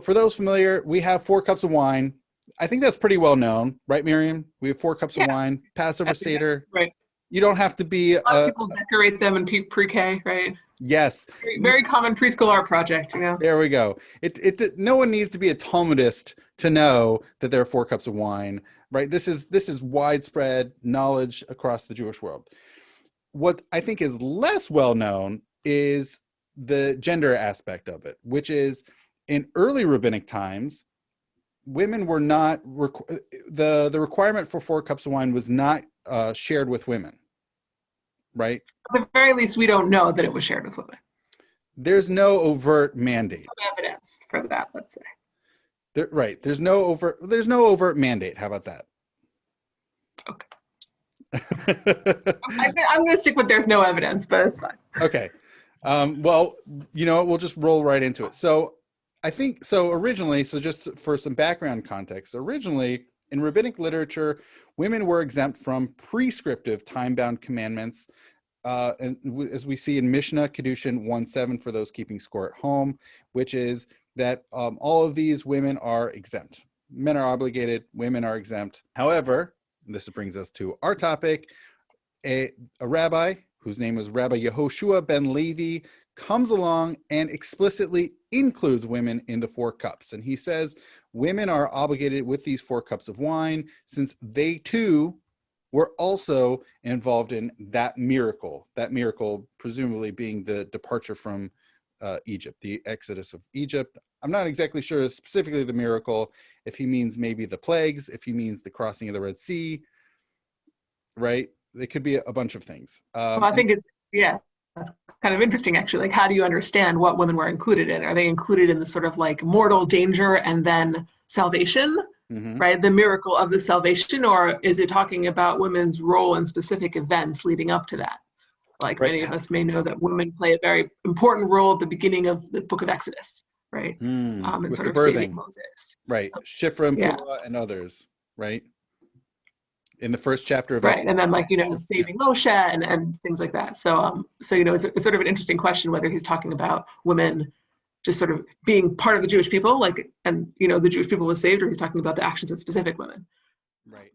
for those familiar, we have 4 cups of wine. I think that's pretty well known, right, Miriam? We have 4 cups of wine, Passover Seder. Right. You don't have to be a lot of people decorate them in pre-K, right? Yes. Very common preschool art project, There we go. No one needs to be a Talmudist to know that there are 4 cups of wine, right? This is widespread knowledge across the Jewish world. What I think is less well known is the gender aspect of it, which is in early rabbinic times, women were not the requirement for 4 cups of wine was not shared with women, right? At the very least, we don't know that it was shared with women. There's no overt mandate. Some evidence for that, let's say. Right. There's no overt mandate. How about that? Okay. I'm going to stick with there's no evidence, but it's fine. Okay. Well, we'll just roll right into it. So I think originally, just for some background context, originally in rabbinic literature, women were exempt from prescriptive time-bound commandments. And as we see in Mishnah Kedushin 1:7 for those keeping score at home, which is that all of these women are exempt. Men are obligated, women are exempt. However, this brings us to our topic. A rabbi whose name was Rabbi Yehoshua ben Levi comes along and explicitly includes women in the 4 cups. And he says women are obligated with these 4 cups of wine since they too were also involved in that miracle presumably being the departure from Egypt, the exodus of Egypt. I'm not exactly sure specifically the miracle, if he means maybe the plagues, if he means the crossing of the Red Sea, right? It could be a bunch of things. Well, I think that's kind of interesting, actually. Like, how do you understand what women were included in? Are they included in the sort of like mortal danger and then salvation, right? The miracle of the salvation, or is it talking about women's role in specific events leading up to that? Like many of us may know that women play a very important role at the beginning of the book of Exodus, right? And sort of saving Moses. Right, so, Shifra and Pua and others, right? In the first chapter of Exodus. And then saving Moshe and things like that. So it's sort of an interesting question whether he's talking about women just sort of being part of the Jewish people, the Jewish people was saved, or he's talking about the actions of specific women. Right.